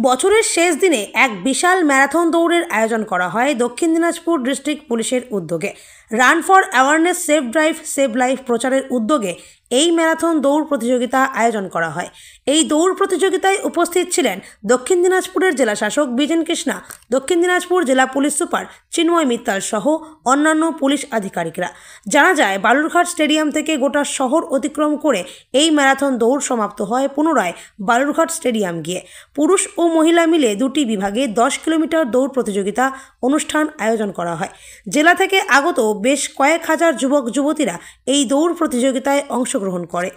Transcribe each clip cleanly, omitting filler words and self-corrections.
বছরের শেষ দিনে এক বিশাল ম্যারাথন দৌড়ের আয়োজন করা হয় দক্ষিণ দিনাজপুর ডিস্ট্রিক্ট পুলিশের উদ্যোগে। Run for awareness save drive save life প্রচারের উদ্যোগে এই ম্যারাথন দৌড় প্রতিযোগিতা আয়োজন করা হয়। এই দৌড় প্রতিযোগিতায় উপস্থিত ছিলেন দক্ষিণ দিনাজপুরের জেলাশাসক বিজেন কৃষ্ণা, দক্ষিণ দিনাজপুর জেলা পুলিশ সুপার চিন্ময় মিত্তাল সহ অন্যান্য পুলিশ আধিকারিকরা। জানা যায়, বালুরঘাট স্টেডিয়াম থেকে গোটা শহর অতিক্রম করে এই ম্যারাথন দৌড় সমাপ্ত হয় পুনরায় বালুরঘাট স্টেডিয়াম গিয়ে। পুরুষ ও মহিলা মিলে দুটি বিভাগে 10 কিলোমিটার দৌড় প্রতিযোগিতা অনুষ্ঠান আয়োজন করা হয়। জেলা থেকে আগত বেশ কয়েক হাজার যুবক যুবতীরা এই দৌড় প্রতিযোগিতায় অংশগ্রহণ করে।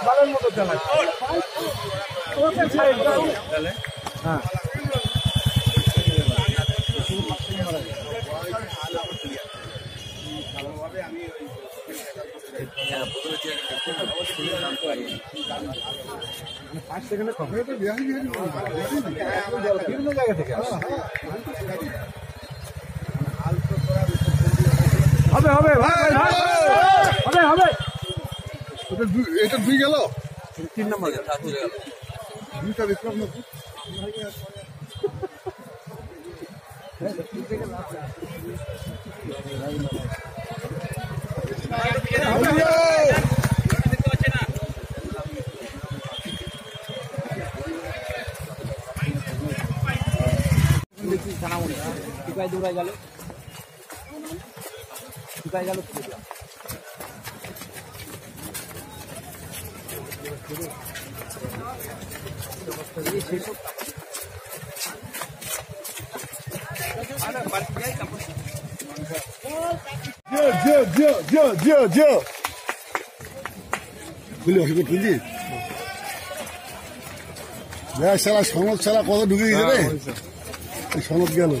ভালোর মতো বিভিন্ন জায়গা থেকে হবে হবে হবে হবে। এটা 2 গেল, 3 নম্বর দুইটা দেখলাম না। দৌড়াই গেল সনদ ছাড়া কত ঢুকে গেছে রে, সনদ গেল।